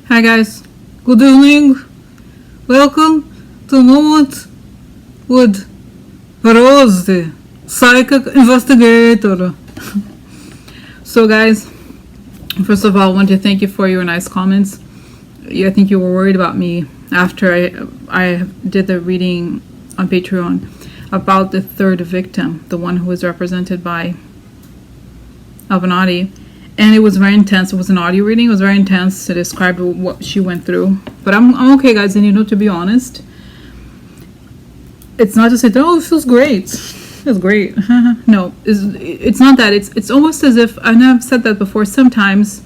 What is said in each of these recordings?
Hi guys, good evening. Welcome to Moment with Rose, the psychic investigator. So guys, first of all, I want to thank you for your nice comments. I think you were worried about me after I did the reading on Patreon about the third victim, the one who was represented by Avenatti. And it was very intense. It was an audio reading. It was very intense to describe what she went through. But I'm okay, guys. And to be honest, it's not to say, oh, it feels great. It's great. No, it's not that. It's almost as if, and I've said that before, sometimes,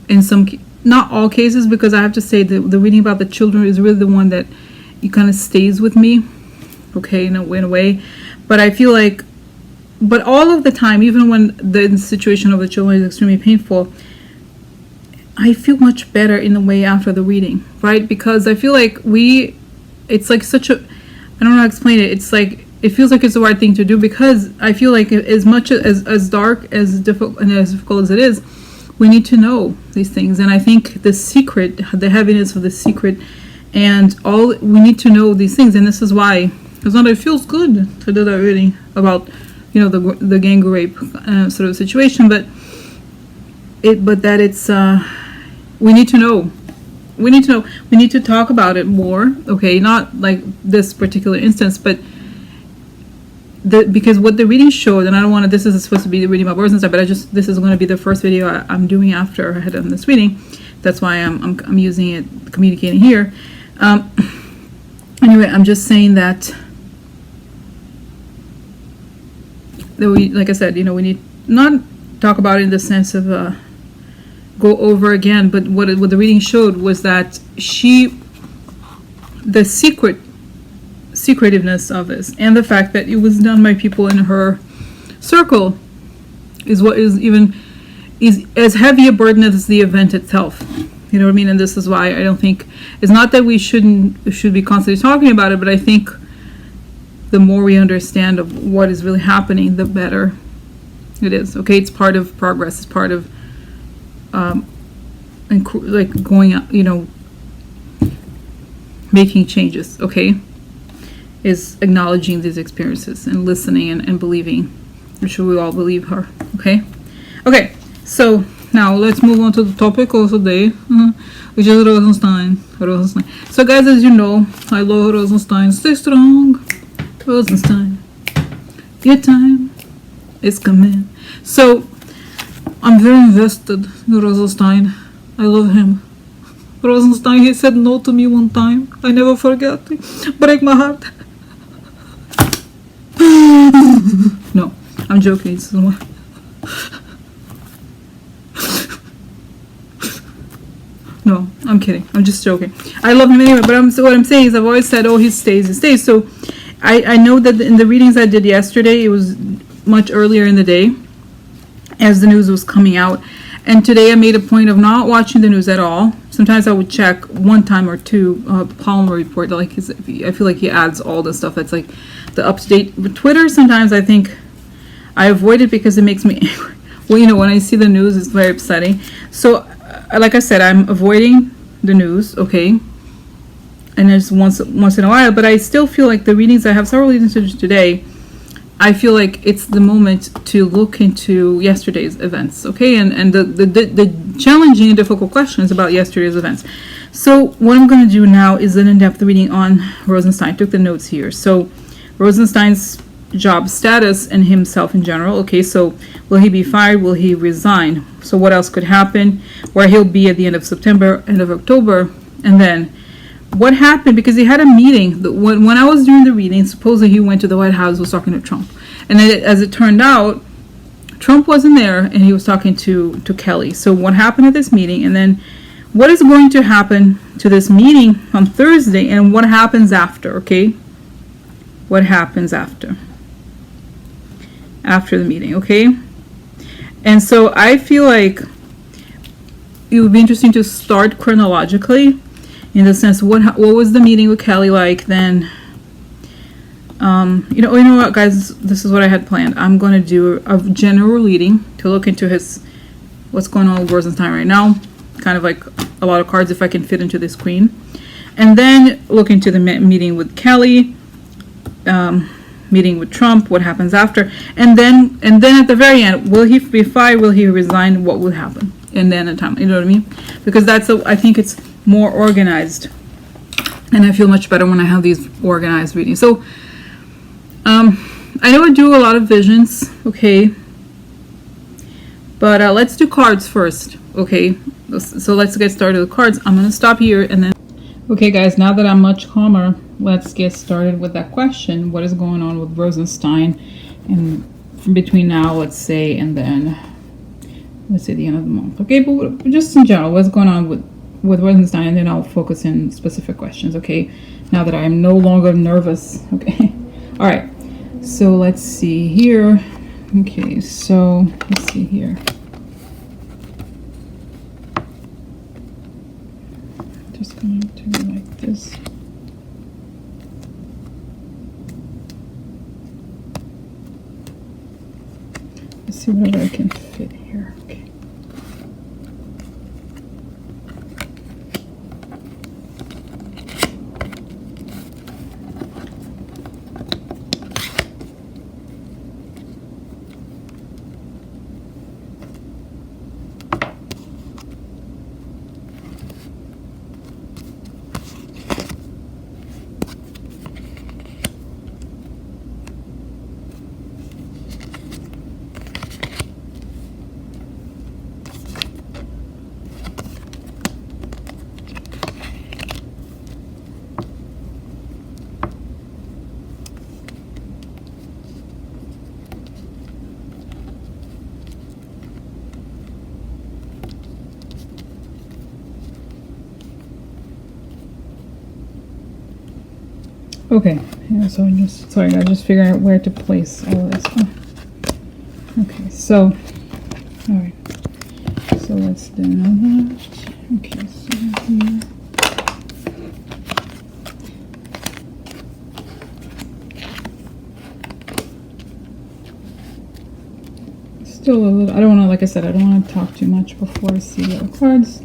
in some, not all cases, because I have to say the reading about the children is really the one that it kind of stays with me, okay, in a way. But I feel like, but all of the time, even when the situation of the children is extremely painful, I feel much better in a way after the reading, right? Because I feel like it's like such a, I don't know how to explain it. It's like, it feels like it's the right thing to do, because I feel like as much as dark, as difficult as it is, we need to know these things. And I think the secret, the heaviness of the secret, and all, we need to know these things. And this is why it's not, it feels good to do that reading about, the gang rape sort of situation, but that it's we need to know. We need to talk about it more, okay? Not like this particular instance, but because what the reading showed, and I don't want to, this is supposed to be the reading about Rosenstein, but this is going to be the first video I'm doing after I had done this reading. That's why I'm using it, communicating here. Anyway, I'm just saying that we, like I said, we need not talk about it in the sense of go over again, but what the reading showed was that the secretiveness of this, and the fact that it was done by people in her circle, is what is as heavy a burden as the event itself. You know what I mean? And this is why I don't think, it's not that we should be constantly talking about it, but I think the more we understand of what is really happening, the better it is. Okay, it's part of progress. It's part of like going out, making changes. Okay, is acknowledging these experiences and listening and believing. I'm sure we all believe her. Okay. So now let's move on to the topic of the day, which is Rosenstein. So guys, as you know, I love Rosenstein. Stay strong. Rosenstein, your time is coming. So I'm very invested in Rosenstein. I love him. Rosenstein, he said no to me one time. I never forget. Break my heart. No, I'm joking. No, I'm kidding. I'm just joking. I love him anyway. But what I'm saying is, I've always said, oh, he stays. So I know that in the readings I did yesterday, it was much earlier in the day as the news was coming out. And today I made a point of not watching the news at all. Sometimes I would check one time or two, Palmer report. Like I feel like he adds all the stuff that's like the up-to-date. But Twitter, sometimes I think I avoid it because it makes me angry. Well, when I see the news, it's very upsetting. So, like I said, I'm avoiding the news, okay? And there's once in a while, but I still feel like the readings, I have several readings today, I feel like it's the moment to look into yesterday's events, okay, and the challenging and difficult questions about yesterday's events. So what I'm going to do now is an in-depth reading on Rosenstein. I took the notes here. So Rosenstein's job status and himself in general, okay, so will he be fired? Will he resign? So what else could happen? Where he'll be at the end of September, end of October, and then what happened, because he had a meeting when I was doing the reading. Supposedly he went to the White House, was talking to Trump, and then as it turned out, Trump wasn't there and he was talking to Kelly. So what happened at this meeting, and then what is going to happen to this meeting on Thursday, and what happens after, okay? What happens after the meeting, okay? And so I feel like it would be interesting to start chronologically, in the sense, what was the meeting with Kelly like? Then, you know what, guys, this is what I had planned. I'm going to do a general reading to look into what's going on with Rosenstein right now, kind of like a lot of cards if I can fit into this queen. And then look into the meeting with Kelly, meeting with Trump, what happens after, and then at the very end, will he be fired? Will he resign? What will happen? And then a time, you know what I mean? Because I think it's more organized, and I feel much better when I have these organized readings. So, I know I do a lot of visions, okay, but let's do cards first, okay? So let's get started with cards. I'm gonna stop here and then. Okay, guys, now that I'm much calmer, let's get started with that question. What is going on with Rosenstein? And between now, let's say, and then, let's say the end of the month. Okay, but just in general, what's going on with Rosenstein? And then I'll focus in specific questions, okay? Now that I am no longer nervous, okay? All right, so let's see here. Okay, so let's see here. Just going to like this. Let's see whatever I can fit here. Okay. Okay, yeah, so I just figuring out where to place all this. Oh. Okay, so, all right, so let's do that. Okay, so here. Still a little, I don't want to, like I said, I don't want to talk too much before I see the other cards.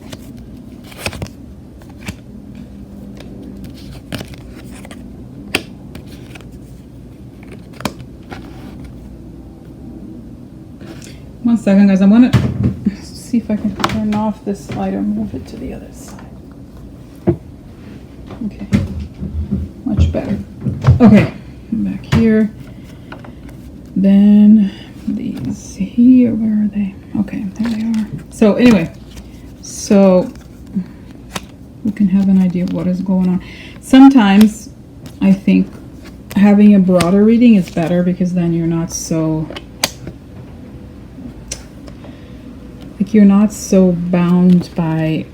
One second, guys. I want to see if I can turn off this light or move it to the other side. Okay, much better. Okay, back here. Then these here, where are they? Okay, there they are. So anyway, so we can have an idea of what is going on. Sometimes I think having a broader reading is better because then you're not so bound by,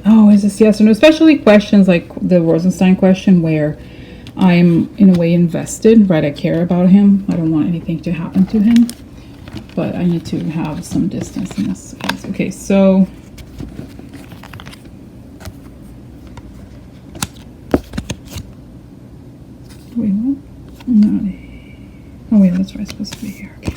oh, is this yes or no? Especially questions like the Rosenstein question where I'm in a way invested, right? I care about him. I don't want anything to happen to him, but I need to have some distance in this case. Okay, so wait, what? No. Oh wait, that's right. It's supposed to be here. Okay.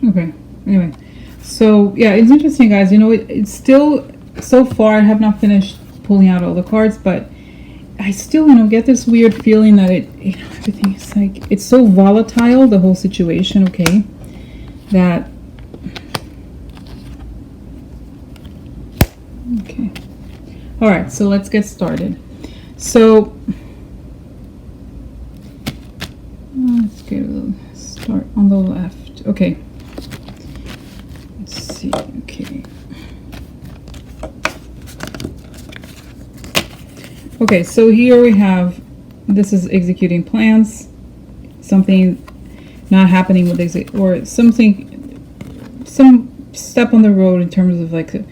Okay, anyway, so yeah, it's interesting, guys. You know, it's still, so far I have not finished pulling out all the cards, but I still, you know, get this weird feeling that everything is like, it's so volatile, the whole situation, okay, that Okay. All right, so let's get started. So let's start on the left. Okay. Let's see. Okay. Okay, so here we have, this is executing plans, something not happening with or something, some step on the road in terms of like a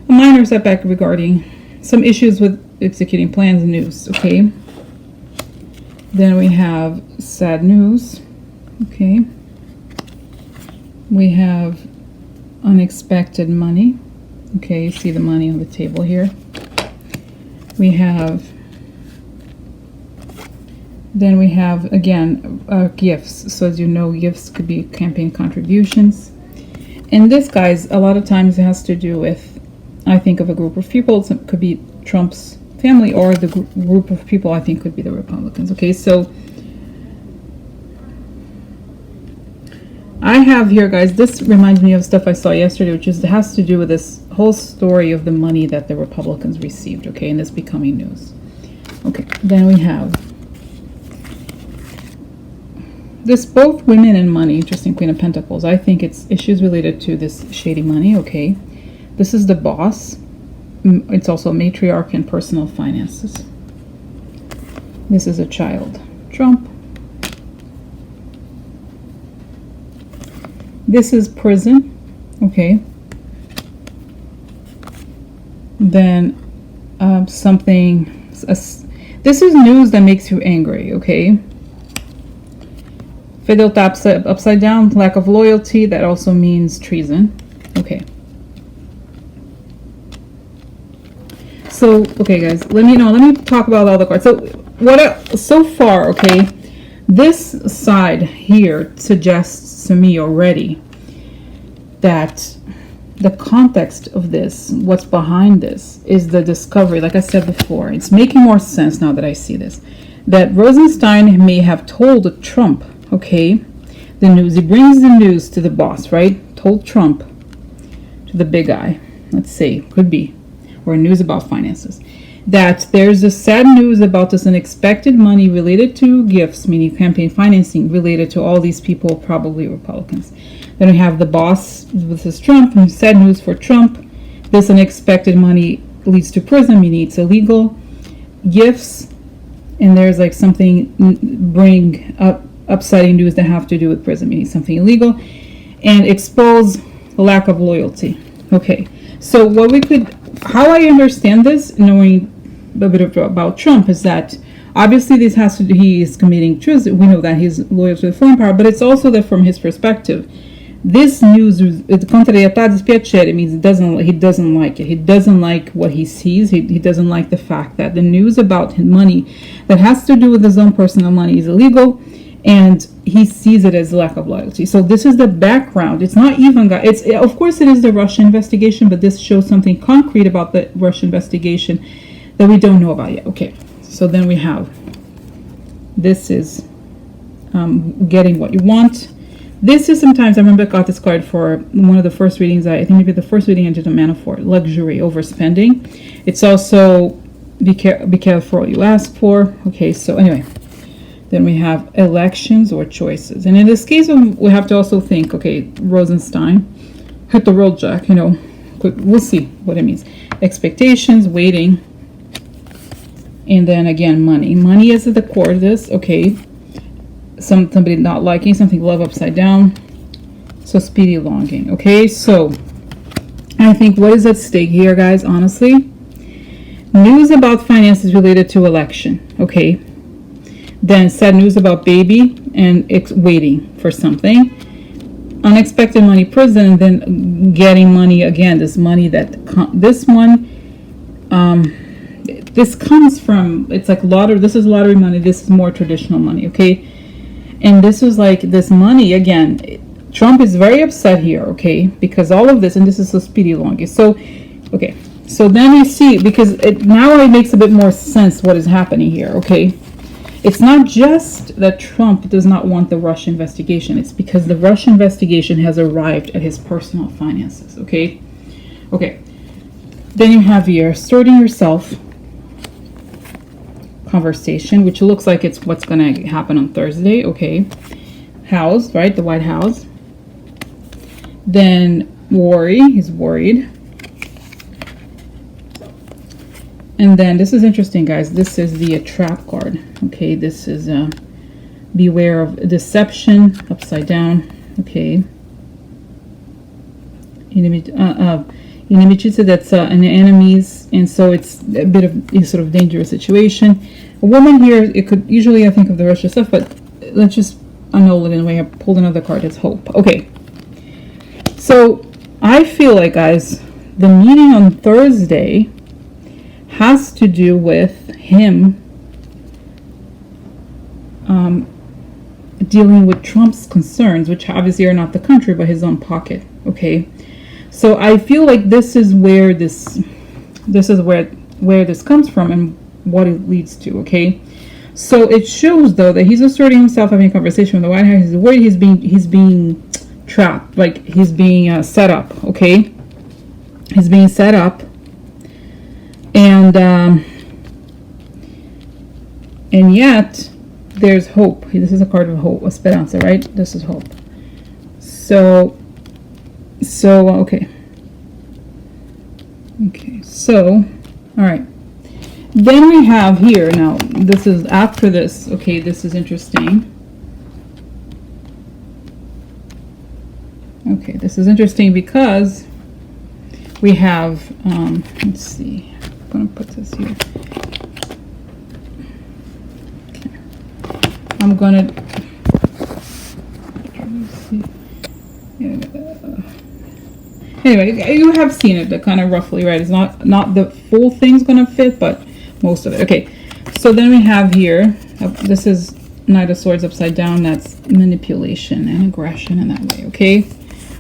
minor setback regarding some issues with executing plans and news. Okay. Then we have sad news. Okay. We have unexpected money. Okay, you see the money on the table here. We have, then we have again gifts. So as you know, gifts could be campaign contributions. And this, guys, a lot of times it has to do with, I think, of a group of people. It could be Trump's family, or the group of people I think could be the Republicans. Okay, so I have here, guys, this reminds me of stuff I saw yesterday, which is, it has to do with this whole story of the money that the Republicans received, okay, and this becoming news. Okay, then we have this, both women and money, interesting, Queen of Pentacles. I think it's issues related to this shady money, okay. This is the boss. It's also a matriarch in personal finances. This is a child, Trump. This is prison, okay. Then something, this is news that makes you angry, okay. Fiddle taps upside down, lack of loyalty, that also means treason, okay. So, okay, guys, let me talk about all the cards. So, so far, okay, this side here suggests to me already that the context of this, what's behind this, is the discovery. Like I said before, it's making more sense now that I see this, that Rosenstein may have told Trump, okay, the news. He brings the news to the boss, right? Told Trump, to the big guy, let's say, could be, or news about finances, that there's a sad news about this unexpected money related to gifts, meaning campaign financing, related to all these people, probably Republicans. Then we have the boss, this is Trump, and sad news for Trump. This unexpected money leads to prison, meaning it's illegal. Gifts, and there's like something bring up upsetting news that have to do with prison, meaning something illegal. And expose the lack of loyalty. Okay, so what we could, how I understand this, knowing a bit about Trump, is that obviously this has to do, he is committing treason. We know that he's loyal to the foreign power, but it's also that from his perspective, this news, contrarietà dispiacere, means he doesn't like it. He doesn't like what he sees. He doesn't like the fact that the news about money that has to do with his own personal money is illegal, and he sees it as lack of loyalty. So this is the background. It's not even, it's, of course it is the Russian investigation, but this shows something concrete about the Russian investigation that we don't know about yet. Okay, so then we have, this is getting what you want. This is sometimes, I remember I got this card for one of the first readings, I think maybe the first reading I did on Manafort, luxury, overspending. It's also, be careful what you ask for. Okay, so anyway, then we have elections or choices. And in this case, we have to also think, okay, Rosenstein, hit the road, Jack, you know, quick, we'll see what it means. Expectations, waiting, and then again, money. Money is at the core of this, okay. Somebody not liking something, love upside down. So speedy longing. Okay, so I think what is at stake here, guys, honestly, news about finances related to election. Okay, then sad news about baby and waiting for something, unexpected money, prison, and then getting money again. This money that this one this comes from, it's like lottery. This is lottery money. This is more traditional money. Okay. And this was like this money, again, Trump is very upset here, okay, because all of this, and this is so speedy longing. So, okay, so then we see, because now it makes a bit more sense what is happening here, okay. It's not just that Trump does not want the Russia investigation. It's because the Russia investigation has arrived at his personal finances, okay. Okay, Then you have your sorting yourself conversation, which looks like it's what's going to happen on Thursday. Okay. House, right? The White House. Then worry. He's worried. And then this is interesting, guys. This is the trap card. Okay. This is beware of deception, upside down. Okay. Enemy, so that's an enemies, and so it's a bit of a sort of dangerous situation. A woman here, it could usually I think of the rest of stuff, but let's just annul it in a way. I pulled another card. It's hope. Okay, so I feel like, guys, the meeting on Thursday has to do with him dealing with Trump's concerns, which obviously are not the country but his own pocket. Okay. So I feel like this is where this comes from and what it leads to. Okay, so it shows though that he's asserting himself, having a conversation with the White House. He's worried he's being trapped, like he's being set up. Okay, he's being set up, and yet there's hope. This is a card of hope, a speranza, right? This is hope. So okay, so all right, then we have here, now this is after this. Okay, this is interesting. Okay, this is interesting because we have let's see, I'm gonna put this here. Okay. I'm gonna see. Anyway, you have seen it, kind of roughly, right? It's not the full thing's gonna fit, but most of it. Okay, so then we have here, this is Knight of Swords upside down. That's manipulation and aggression in that way. Okay,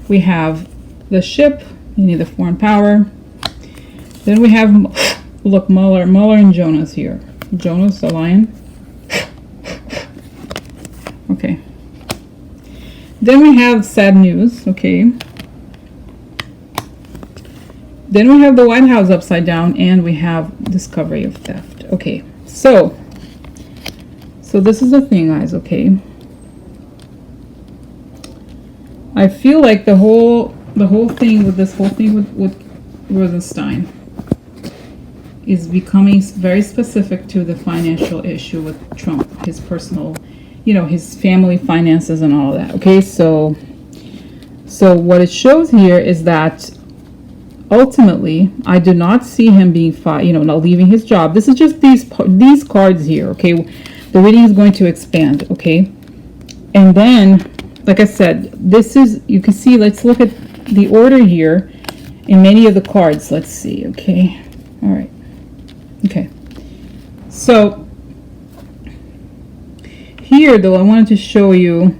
we have the ship. You need the foreign power. Then we have, look, Mueller and Jonas here. Jonas, the lion. Okay. Then we have sad news. Okay. Then we have the White House upside down, and we have discovery of theft. Okay, so this is the thing, guys. Okay, I feel like the whole thing with Rosenstein is becoming very specific to the financial issue with Trump, his personal, his family finances and all that. Okay, so what it shows here is that ultimately, I do not see him being not leaving his job. This is just these cards here. Okay, the reading is going to expand. Okay, and then, like I said, this is, you can see. Let's look at the order here in many of the cards. Let's see. Okay, all right. Okay, so here though, I wanted to show you.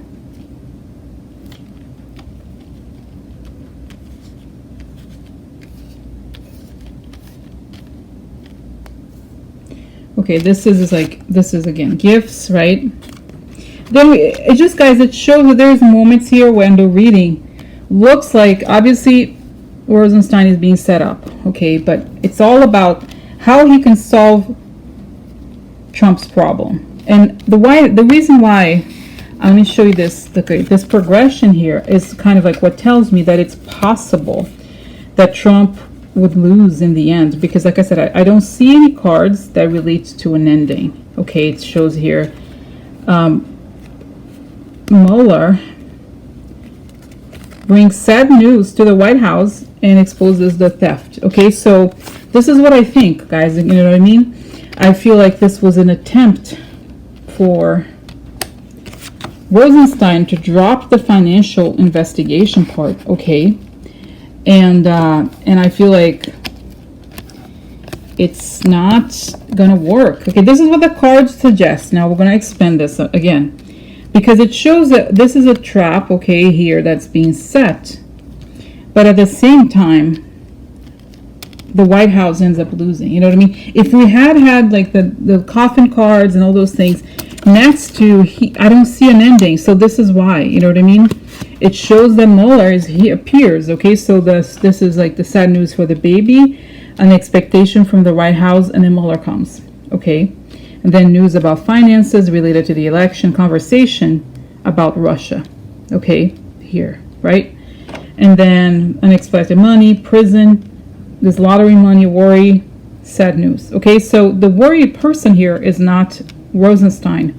Okay, this is again gifts, right? Then it just, guys, it shows that there's moments here when the reading looks like, obviously Rosenstein is being set up, okay, but it's all about how he can solve Trump's problem. And the reason why, let me show you this. This progression here is kind of like what tells me that it's possible that Trump would lose in the end, because like I said, I don't see any cards that relate to an ending. Okay, it shows here Mueller brings sad news to the White House and exposes the theft. Okay, so this is what I think, guys. You know what I mean? I feel like this was an attempt for Rosenstein to drop the financial investigation part. Okay, and I feel like it's not gonna work. Okay, this is what the cards suggest. Now we're gonna expand this again, because it shows that this is a trap, okay, here that's being set, but at the same time the White House ends up losing. You know what I mean? If we had like the coffin cards and all those things next to, I don't see an ending. So this is why, you know what I mean? It shows that Mueller he appears. Okay, so this is like the sad news for the baby, an expectation from the White House, and then Mueller comes, okay? And then news about finances related to the election, conversation about Russia, okay, here, right? And then unexpected money, prison, this lottery money, worry, sad news, okay? So the worried person here is not Rosenstein,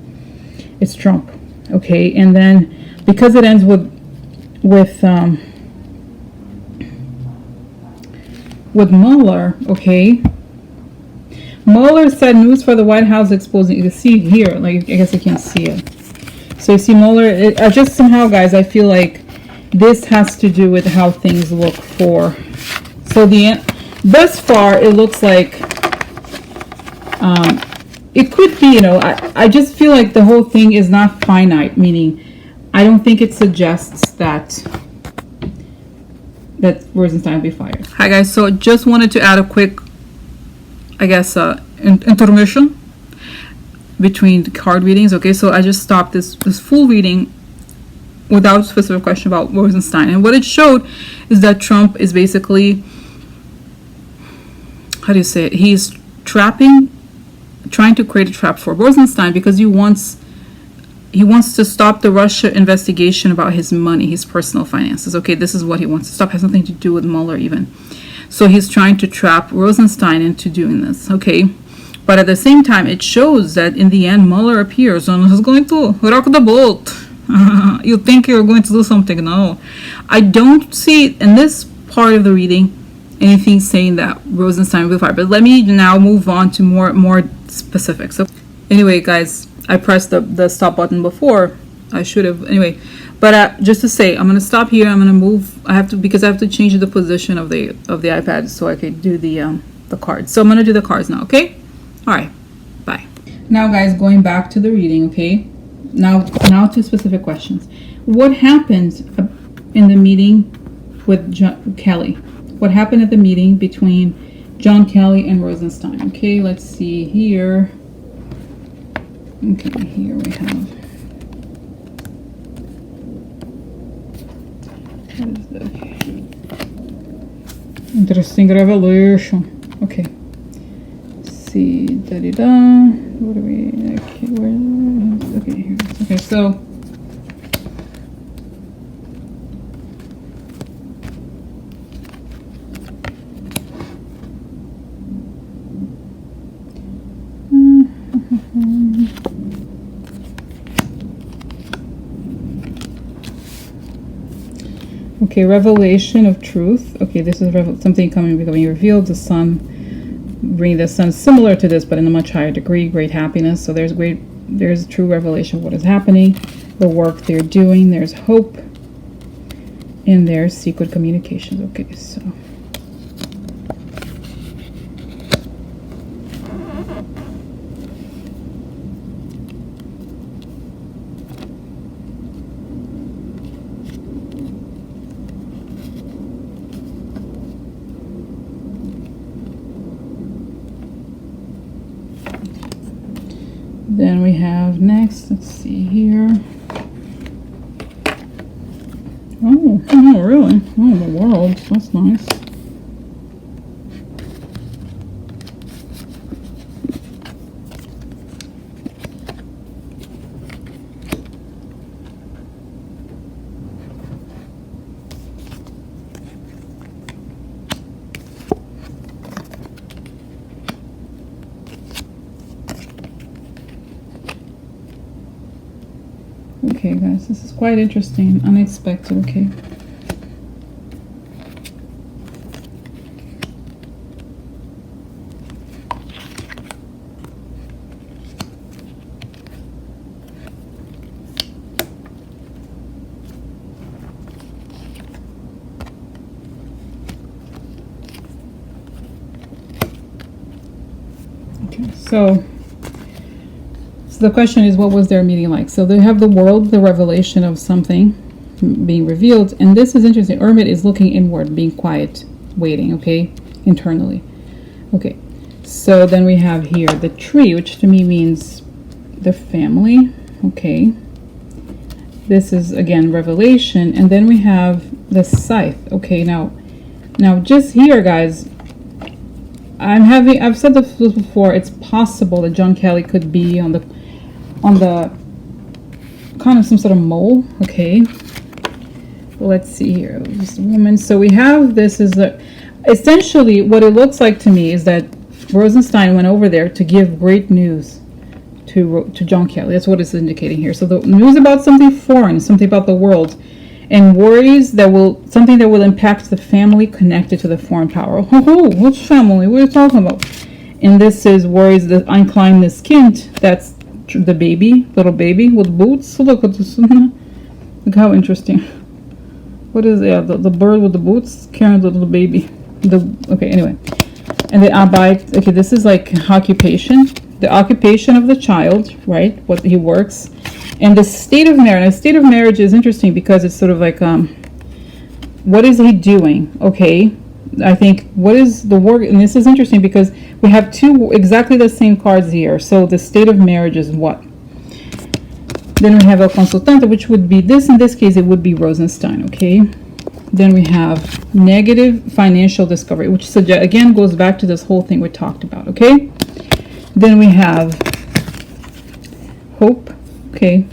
it's Trump, okay? And then because it ends with Mueller, okay? Mueller said news for the White House exposing. You can see here, like, I guess I can't see it. So you see Mueller, I just somehow, guys, I feel like this has to do with how things look for. So thus far, it looks like it could be, you know, I just feel like the whole thing is not finite, meaning I don't think it suggests that Rosenstein will be fired. Hi guys, so just wanted to add a quick, I guess, intermission between the card readings. Okay, so I just stopped this full reading without specific question about Rosenstein, and what it showed is that Trump is basically, how do you say it? He's trying to create a trap for Rosenstein because he wants to stop the Russia investigation about his money, his personal finances. Okay, this is what he wants to stop. It has nothing to do with Mueller even. So he's trying to trap Rosenstein into doing this, okay? But at the same time, it shows that in the end, Mueller appears and is going to rock the boat. You think you're going to do something? No. I don't see in this part of the reading anything saying that Rosenstein will be fired. But let me now move on to more specifics. So anyway, guys, I pressed the stop button before. I should have, anyway. But just to say, I'm gonna stop here. I'm gonna move. Because I have to change the position of the iPad so I can do the cards. So I'm gonna do the cards now. Okay. All right. Bye. Now, guys, going back to the reading. Okay. Now to specific questions. What happened in the meeting with Kelly? What happened at the meeting between John Kelly and Rosenstein? Okay. Let's see here. Okay. Here we have. Okay. Interesting revelation. Okay. See, da-da-da. What are we? Okay, okay, here. Okay, so. Okay, revelation of truth. Okay, this is something becoming revealed. The sun, bringing the sun similar to this, but in a much higher degree. Great happiness. So there's true revelation of what is happening, the work they're doing. There's hope, and there's secret communications. Okay, so. Then we have next, let's see here. Oh, really? Oh, the world. That's nice. Okay, guys, this is quite interesting, unexpected. Okay. Okay, so the question is, what was their meeting like? So they have the world, the revelation of something being revealed. And this is interesting. Hermit is looking inward, being quiet, waiting, okay, internally. Okay, so then we have here the tree, which to me means the family. Okay, this is, again, revelation. And then we have the scythe. Okay, now just here, guys, I've said this before, it's possible that John Kelly could be on the kind of some sort of mole, okay? Let's see here, this woman. So we have, this is essentially what it looks like to me is that Rosenstein went over there to give great news to John Kelly. That's what it's indicating here. So the news about something foreign, something about the world, and worries something that will impact the family connected to the foreign power. Oh, which family? What are you talking about? And this is worries that unclimb the skin. That's the baby, little baby with boots. Look at this. Look how interesting. What is the bird with the boots carrying the little baby? Okay, anyway. And the abai. Okay, this is like occupation. The occupation of the child, right? What he works. And the state of marriage. The state of marriage is interesting because it's sort of like, what is he doing? Okay, I think what is the work, and this is interesting because we have two exactly the same cards here. So the state of marriage is what? Then we have El Consultante, which would be this. In this case, it would be Rosenstein. Okay. Then we have negative financial discovery, which again goes back to this whole thing we talked about. Okay. Then we have hope. Okay,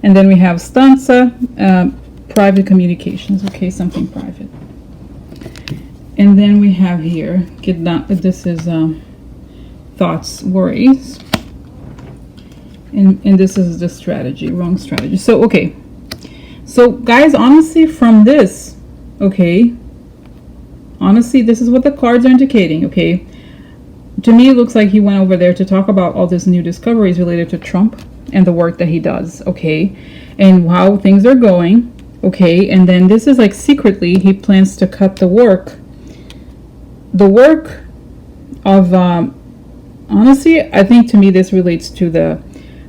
and then we have stanza, private communications. Okay, something private. And then we have here, this is thoughts, worries. And this is the strategy, wrong strategy. So, okay. So, guys, honestly, from this, okay, honestly, this is what the cards are indicating, okay? To me, it looks like he went over there to talk about all these new discoveries related to Trump and the work that he does, okay? And how things are going, okay? And then this is like secretly, he plans to cut the work of, honestly, I think to me this relates to the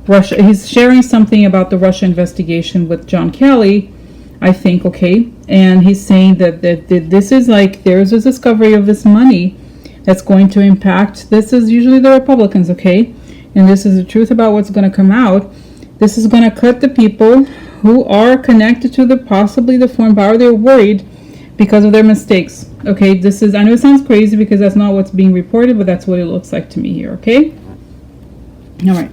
Russia. He's sharing something about the Russia investigation with John Kelly, I think, okay? And he's saying that this is like, there's a discovery of this money that's going to impact, this is usually the Republicans, okay? And this is the truth about what's going to come out. This is going to cut the people who are connected to possibly the foreign power. They're worried because of their mistakes, okay? This is, I know it sounds crazy because that's not what's being reported, but that's what it looks like to me here, okay? All right.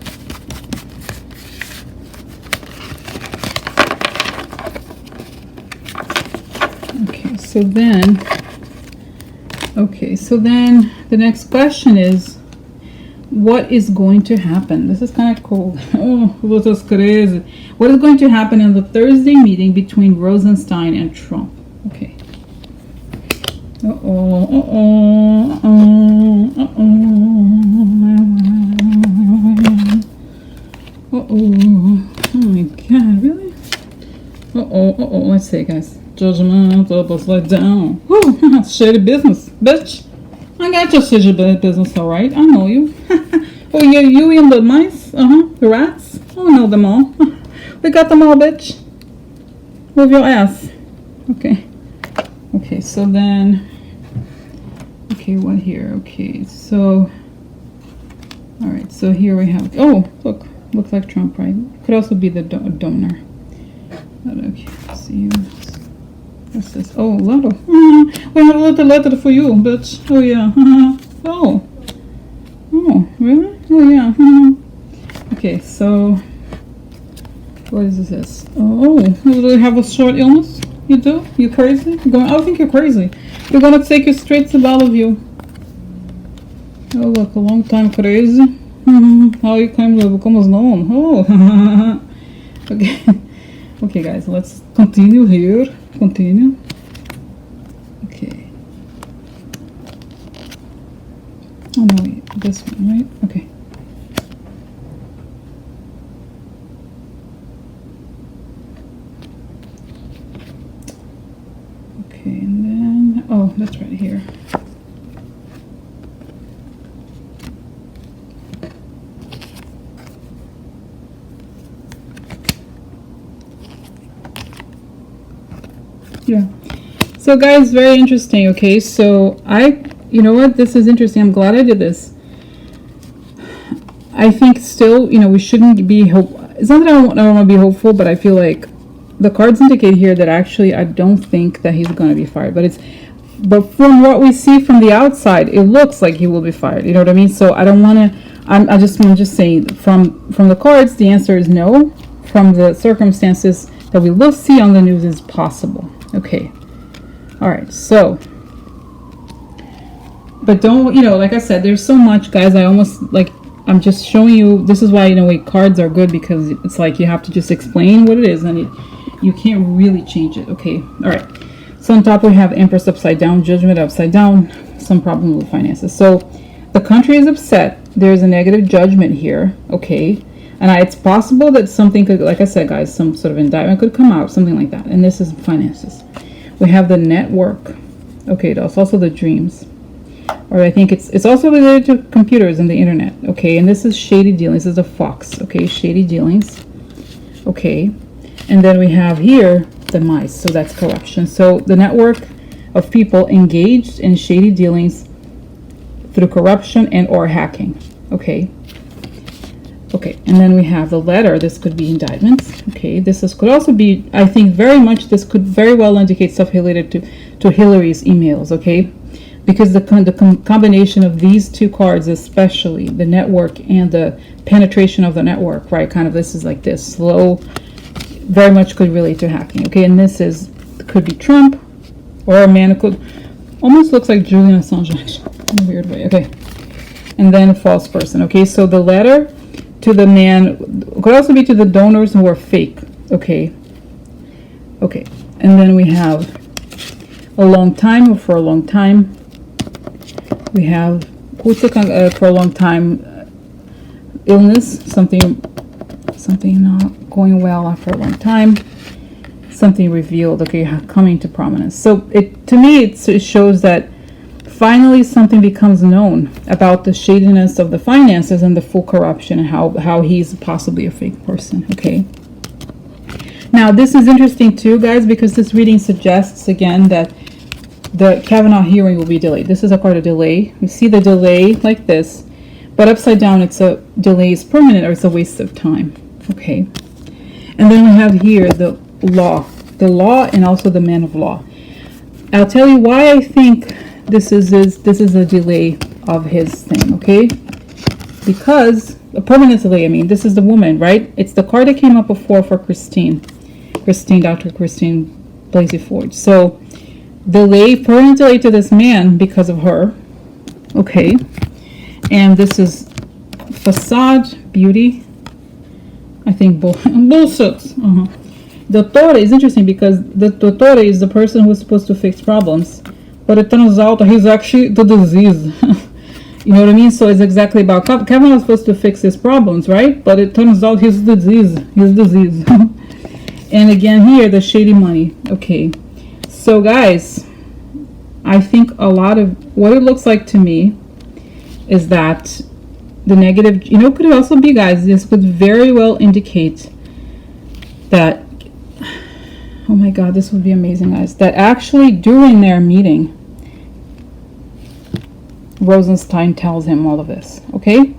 Okay, so then the next question is, what is going to happen? This is kind of cool. Oh, this is crazy. What is going to happen in the Thursday meeting between Rosenstein and Trump? Okay. Oh my God, really? Let's see, guys. Judgment, upside down. Whew, shady business, bitch. I got your shady business, all right. I know you. Oh, yeah, you and the mice? The rats? I know them all. We got them all, bitch. Move your ass. Okay. Okay, so then... Okay, what here? Okay, so... Alright, so here we have... Oh, look. Looks like Trump, right? Could also be the donor. Okay, let's see. What's this? Oh, letter. We have a little letter for you, bitch. Oh, yeah. Oh. Oh, really? Oh, yeah. Okay, so... What is this? Oh, do you have a short illness? You do? You crazy? I think you're crazy. We're gonna take you straight to all of you. Oh, look, a long time crazy. How you came to become known? Oh. Okay. Okay, guys, let's continue here. Continue. Okay. Oh, no, wait. This one, right? Okay. Okay, and then... Oh, that's right here. Yeah. So guys, very interesting. Okay, so you know what? This is interesting. I'm glad I did this. I think still, we shouldn't be It's not that I don't want to be hopeful, but I feel like the cards indicate here that actually I don't think that he's going to be fired. But it's But from what we see from the outside, it looks like he will be fired. You know what I mean? So I don't want to. I'm just saying from the cards, the answer is no. From the circumstances that we will see on the news, is possible. Okay. All right. So, but don't, like I said, there's so much, guys. I'm just showing you. This is why, cards are good, because it's like you have to just explain what it is, and you can't really change it. Okay. All right. So on top we have Empress upside down, Judgment upside down, some problem with finances. So the country is upset. There's a negative judgment here. Okay. And it's possible that something could, like I said, guys, some sort of indictment could come out, something like that. And this is finances. We have the network. Okay, that's also the dreams. Or I think it's also related to computers and the internet. Okay, and this is shady dealings. This is a fox. Okay, shady dealings. Okay, and then we have here the mice. So that's corruption. So the network of people engaged in shady dealings through corruption and or hacking. Okay. Okay, and then we have the letter. This could be indictments. Okay, could also be, I think very much, this could very well indicate stuff related to Hillary's emails. Okay, because the combination of these two cards, especially the network and the penetration of the network, right? Kind of, this is like this slow, very much could relate to hacking. Okay, and this could be Trump, or a man. It could almost looks like Julian Assange in a weird way. Okay, and then a false person. Okay, so the letter to the man could also be to the donors who are fake. Okay, and then we have a long time, or for a long time. We have for a long time, illness, something not going well after a long time, something revealed. Okay, coming to prominence. So to me it shows that finally something becomes known about the shadiness of the finances and the full corruption, and how he's possibly a fake person. Okay, now this is interesting too, guys, because this reading suggests again that the Kavanaugh hearing will be delayed. This is a card of delay. You see the delay like this, but upside down it's a delay is permanent, or it's a waste of time. Okay, and then we have here the law, and also the man of law. I'll tell you why I think this is a delay of his thing. Okay, because a permanent delay. I mean, this is the woman, right? It's the card that came up before for Dr. Christine Blasey Ford. So permanent delay to this man because of her. Okay, and this is facade beauty. I think bullshit. Dottore is interesting because the dottore is the person who's supposed to fix problems, but it turns out he's actually the disease. You know what I mean? So it's exactly about Kevin was supposed to fix his problems, right? But it turns out he's the disease. And again here, the shady money. Okay, so guys, I think a lot of what it looks like to me is that the negative, could also be, guys, this could very well indicate that, oh my God, this would be amazing, guys, that actually during their meeting, Rosenstein tells him all of this, okay?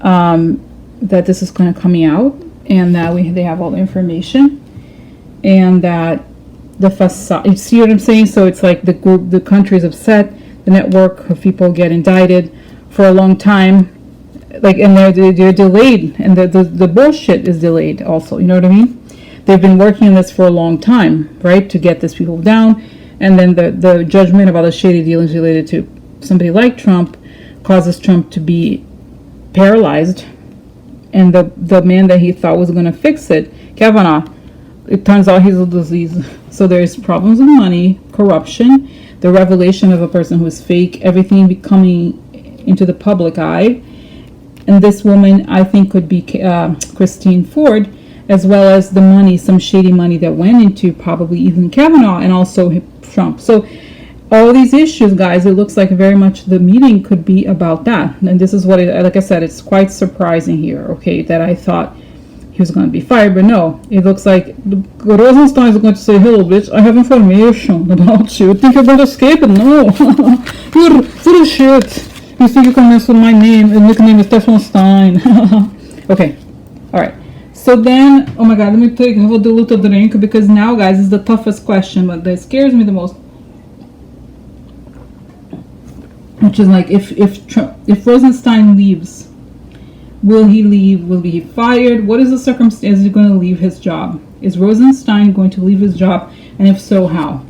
That this is kind of coming out, and that they have all the information, and that the facade, you see what I'm saying? So it's like the country is upset, the network of people get indicted for a long time, like, and they're delayed, and the bullshit is delayed also, you know what I mean? They've been working on this for a long time, right, to get these people down, and then the judgment about the shady dealings related to somebody like Trump causes Trump to be paralyzed, and the man that he thought was going to fix it, Kavanaugh, it turns out he's a disease. So there's problems with money, corruption, the revelation of a person who is fake, everything becoming into the public eye. And this woman, I think, could be Christine Ford, as well as the money, some shady money that went into probably even Kavanaugh and also Trump. So all these issues, guys, it looks like very much the meeting could be about that. And this is what, like I said, it's quite surprising here, okay, that I thought he was going to be fired, but no, it looks like Rosenstein is going to say, hello, bitch, I have information about you. You think you're going to escape it? No. You're full of shit. You think you can mess with my name, and nickname is Rosenstein. Okay, all right. So then, oh my God, let me have a dilute drink, because now, guys, is the toughest question, but that scares me the most. which is like if Rosenstein leaves, will he leave? Will he be fired? What is the circumstance he's going to leave his job? Is Rosenstein going to leave his job? And if so, how?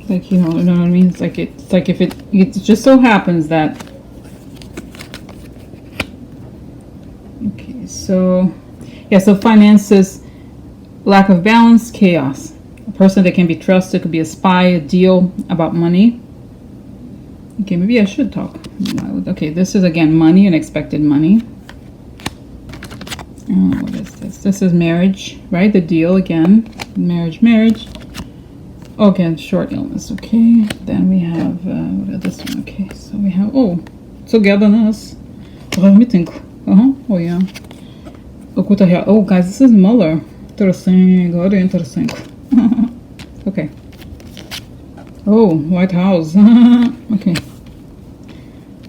Like, you know what I mean? It's like if it just so happens that. Okay, so yeah, so finances, lack of balance, chaos. A person that can be trusted could be a spy, a deal about money. Okay, maybe I should talk. Okay, this is again money, unexpected money. What is this? This is marriage, right? The deal again, marriage. Okay, short illness. Okay, then we have what is this one? Okay, so we have togetherness. Let me think. Oh yeah. Oh guys, this is Mueller. Very interesting. Okay. Oh, White House. Okay.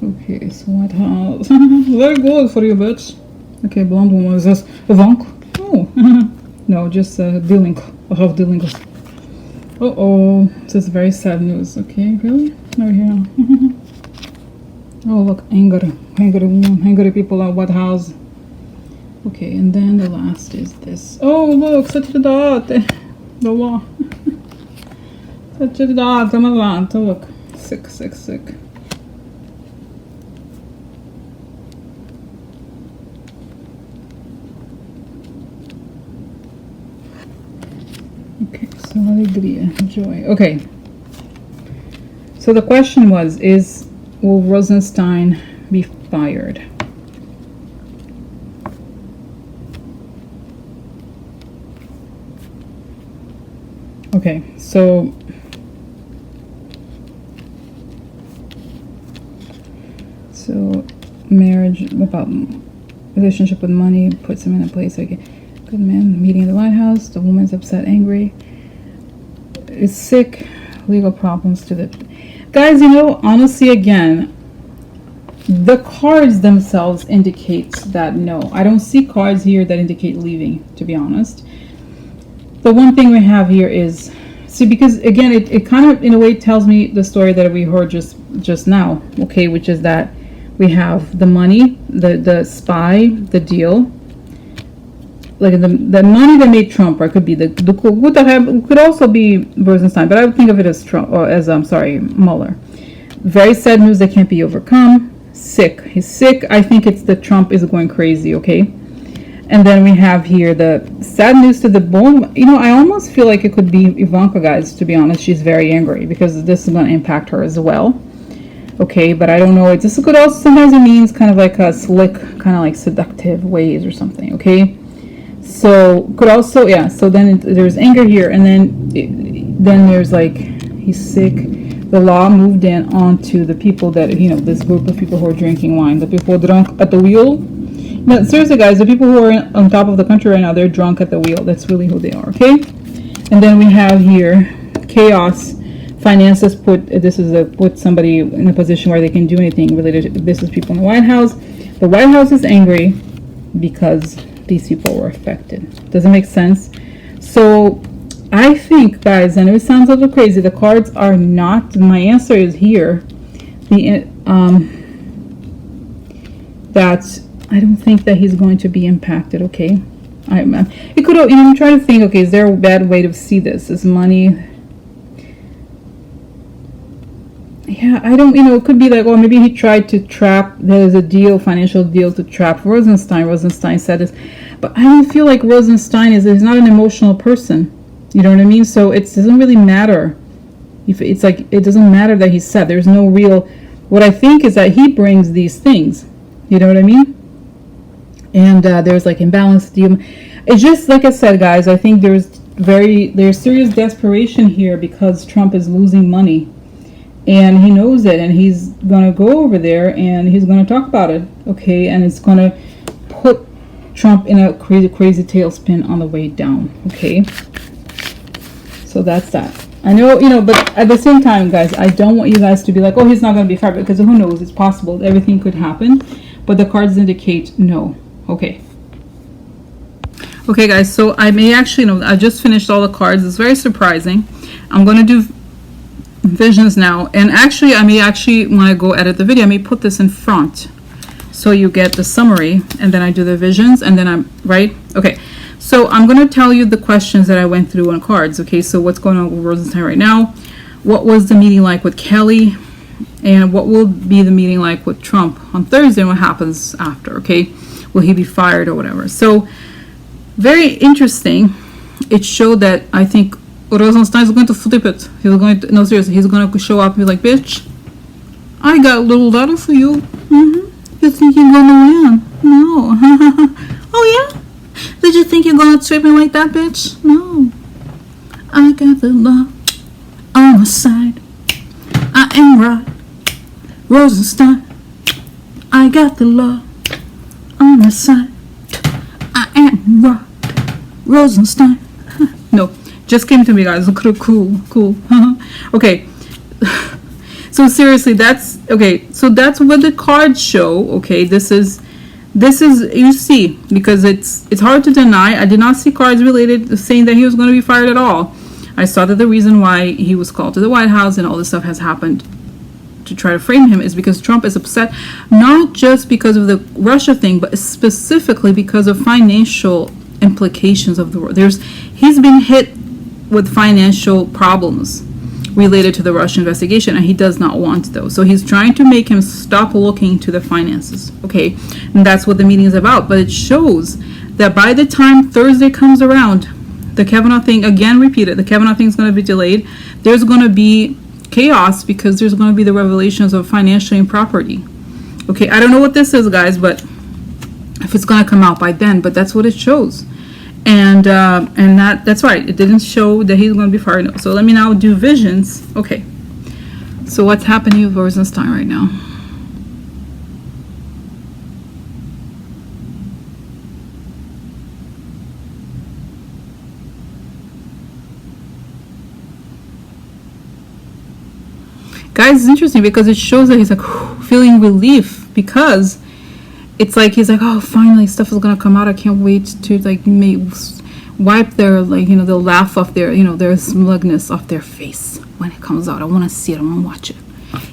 Okay, so White House. Very good for you, bitch. Okay, blonde woman. Is this Ivanka? Oh. No, just dealing. I have dealing. This is very sad news. Okay, really? Oh yeah. Oh look, angry woman, angry people at White House. Okay, and then the last is this. Oh look, such a dot. The law. Such a dot. Look, sick. Okay, so alegria, joy. Okay. So the question was, will Rosenstein be fired? Okay, so marriage, about relationship with money, puts him in a place like good man, meeting in the White House, the woman's upset, angry, is sick, legal problems to the guys. You know, honestly, again, the cards themselves indicate that no, I don't see cards here that indicate leaving, to be honest. The one thing we have here is, see, because again, it kind of in a way tells me the story that we heard just now, okay, which is that we have the money, the spy, the deal, like the money that made Trump, or could be could also be Rosenstein, but I would think of it as Trump, or as Mueller. Very sad news that can't be overcome. Sick, he's sick. I think it's that Trump is going crazy. Okay, and then we have here the sad news to the bone. You know, I almost feel like it could be Ivanka, guys. To be honest, she's very angry because this is going to impact her as well. Okay, but I don't know. This could also sometimes it means kind of like a slick, kind of like seductive ways or something. Okay. So could also, yeah, so then there's anger here, and then there's like he's sick. The law moved in onto the people that, you know, this group of people who are drinking wine, the people drunk at the wheel. No, seriously guys, the people who are on top of the country right now, they're drunk at the wheel. That's really who they are. Okay, and then we have here chaos. Finances put somebody in a position where they can do anything related to business people in the White House. The White House is angry because these people were affected. Does it make sense? So I think, guys, I know it sounds a little crazy, the cards are not, my answer is here, that I don't think that he's going to be impacted. Okay, it could, you know, I'm trying to think, okay, is there a bad way to see this? Is money, yeah, I don't, you know, it could be like, well, maybe he tried to trap, there's a deal, financial deal to trap Rosenstein. Rosenstein said this, but I don't feel like Rosenstein he's not an emotional person. You know what I mean? So it doesn't really matter. If it's like, it doesn't matter that he's sad. There's no real, what I think is that he brings these things. You know what I mean? And there's like imbalance. It's just, like I said, guys, I think there's serious desperation here because Trump is losing money. And he knows it, and he's going to go over there, and he's going to talk about it, okay? And it's going to put Trump in a crazy tailspin on the way down, okay? So that's that. I know, you know, but at the same time, guys, I don't want you guys to be like, oh, he's not going to be fired, because who knows? It's possible. Everything could happen. but the cards indicate no. Okay. Okay, guys, so I may actually, I just finished all the cards. It's very surprising. I'm going to do visions now. And actually, I may actually, when I go edit the video, I may put this in front. So you get the summary, and then I do the visions, and then I'm, right? Okay, so I'm going to tell you the questions that I went through on cards. Okay, so what's going on with Rosenstein right now? What was the meeting like with Kelly? And what will be the meeting like with Trump on Thursday, and what happens after, okay? Will he be fired or whatever? So, very interesting. It showed that I think Rosenstein is going to flip it. He's going to, no, seriously, he's going to show up and be like, bitch, I got a little letter for you. You think you're going to win? No. Oh, yeah? Did you think you're going to treat me like that, bitch? No. I got the law on my side. I am right. Rosenstein. I got the law on my side. I am right. Rosenstein. No, just came to me, guys. Cool. Okay. So seriously, that's okay. So that's what the cards show. Okay, this is you see, because it's hard to deny. I did not see cards related saying that he was going to be fired at all. I saw that the reason why he was called to the White House and all this stuff has happened to try to frame him is because Trump is upset, not just because of the Russia thing, but specifically because of financial implications of the war. He's been hit with financial problems related to the Russia investigation, and he does not want those. So he's trying to make him stop looking to the finances. Okay, and that's what the meeting is about. But it shows that by the time Thursday comes around, the Kavanaugh thing, again repeated, the Kavanaugh thing is going to be delayed. There's going to be chaos because there's going to be the revelations of financial improperty. Okay, I don't know what this is, guys, but if it's going to come out by then, but that's what it shows. And that's right, it didn't show that he's going to be fired. No. So let me now do visions. Okay, so what's happening with Rosenstein right now? Guys, it's interesting because it shows that he's like feeling relief, because it's like he's like, oh, finally stuff is gonna come out. I can't wait to like wipe their, like, they'll laugh off their, their smugness off their face when it comes out. I want to see it. I want to watch it.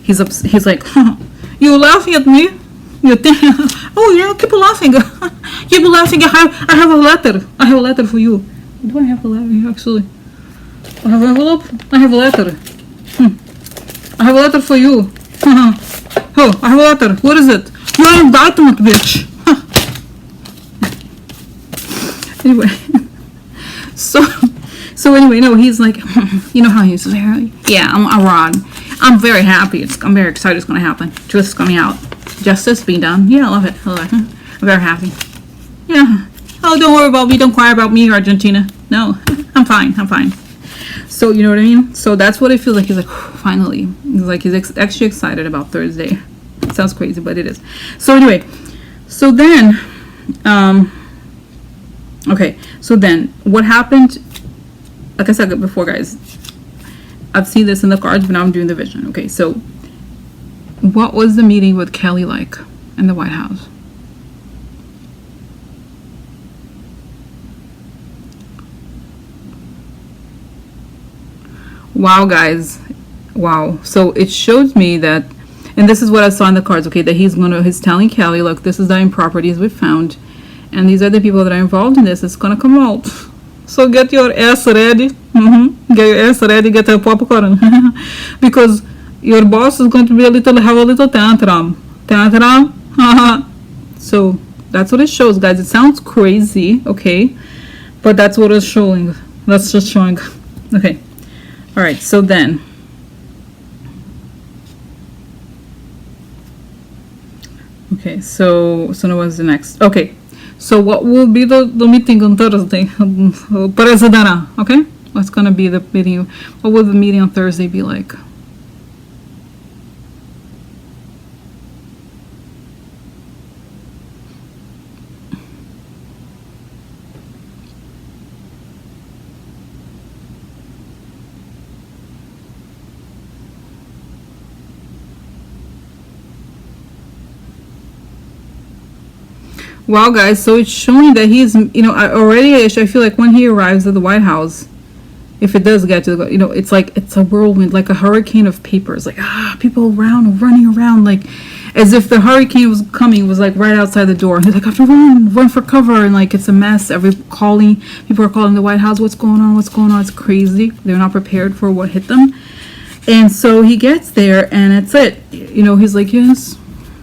He's like, you laughing at me? You think? Oh, keep laughing. Keep laughing. I have a letter. I have a letter for you. Do I have a letter here, actually? I have an envelope. I have a letter. I have a letter for you. Oh, I have a letter. What is it? You're an indictment, bitch. Anyway, so anyway, no, he's like, you know how he's like, yeah, I'm very happy. I'm very excited. It's gonna happen. Justice coming out. Justice being done. Yeah, I love it. I'm very happy. Yeah. Oh, don't worry about me. Don't cry about me, Argentina. No, I'm fine. So, you know what I mean? So that's what it feels like. He's like, finally. He's like, he's actually excited about Thursday. It sounds crazy, but it is. So anyway, so then, okay, so then what happened? Like I said before, guys, I've seen this in the cards, but now I'm doing the vision. Okay, so what was the meeting with Kelly like in the White House? Wow, guys. Wow. So it shows me that, and this is what I saw in the cards, okay, that he's telling Kelly, look, this is the improperties we found, and these are the people that are involved in this. It's gonna come out. So get your ass ready. Get your ass ready, get your popcorn. Because your boss is going to have a little tantrum. So that's what it shows, guys. It sounds crazy, okay, but that's what it's showing. That's just showing. Okay. All right, so then, okay, so now what's the next? Okay, so what will be the meeting on Thursday? President, okay? What's gonna be the meeting? What will the meeting on Thursday be like? Wow, guys, so it's showing that he's, I feel like when he arrives at the White House, if it does get to the, it's like, it's a whirlwind, like a hurricane of papers, like, people around, running around, like, as if the hurricane was coming, was like right outside the door. He's like, I have to run for cover, and like, it's a mess. People are calling the White House, what's going on, it's crazy. They're not prepared for what hit them. And so he gets there, and it's it. He's like, yes,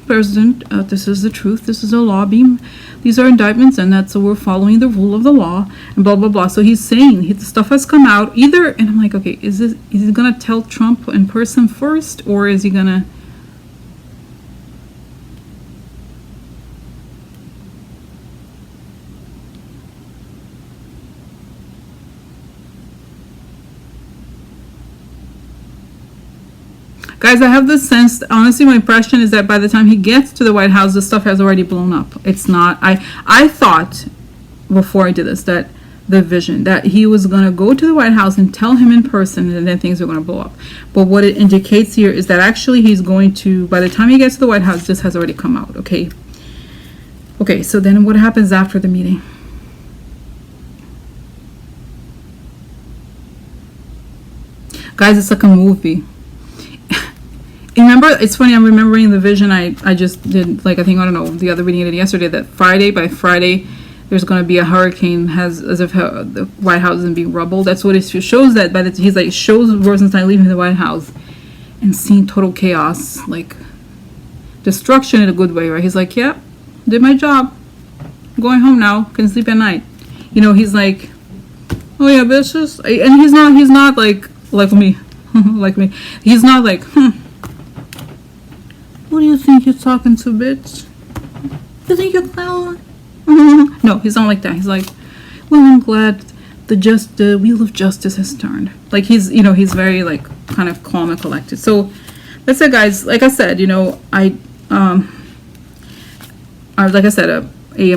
President, this is the truth, this is a law being, these are indictments, and that's, so we're following the rule of the law, and blah, blah, blah. So he's saying, the stuff has come out, either, and I'm like, okay, is he gonna tell Trump in person first, or is he gonna... Guys, I have this sense, honestly, my impression is that by the time he gets to the White House, the stuff has already blown up. It's not, I thought, before I did this, that the vision, that he was going to go to the White House and tell him in person, and then things were going to blow up. But what it indicates here is that actually he's going to, by the time he gets to the White House, this has already come out, okay? Okay, so then what happens after the meeting? Guys, it's like a movie. Remember, it's funny, I'm remembering the vision I just did, like, I think, I don't know, the other reading I did yesterday, that by Friday, there's going to be a hurricane, as if the White House isn't being rubble. That's what it shows, that he's like, shows Rosenstein leaving the White House and seeing total chaos, like, destruction in a good way, right? He's like, yep, did my job. I'm going home now, can sleep at night. He's like, oh yeah, bitches. And he's not like me, like me. He's not like, who do you think you're talking to, bitch? You think you're clown? No, he's not like that. He's like, well, I'm glad the wheel of justice has turned. Like, he's very, like, kind of calm and collected. So that's it, guys. Like I said, I'm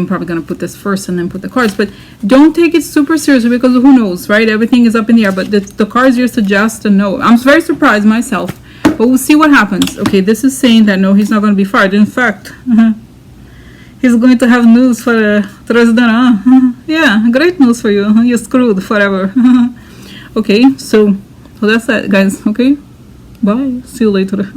probably gonna put this first and then put the cards, but don't take it super seriously, because who knows, right? Everything is up in the air, but the cards here suggest a no. I'm very surprised myself. But we'll see what happens. Okay, this is saying that no, he's not going to be fired. In fact, he's going to have news for the president. Yeah, great news for you. You're screwed forever. Okay, so that's that, guys. Okay, bye. See you later.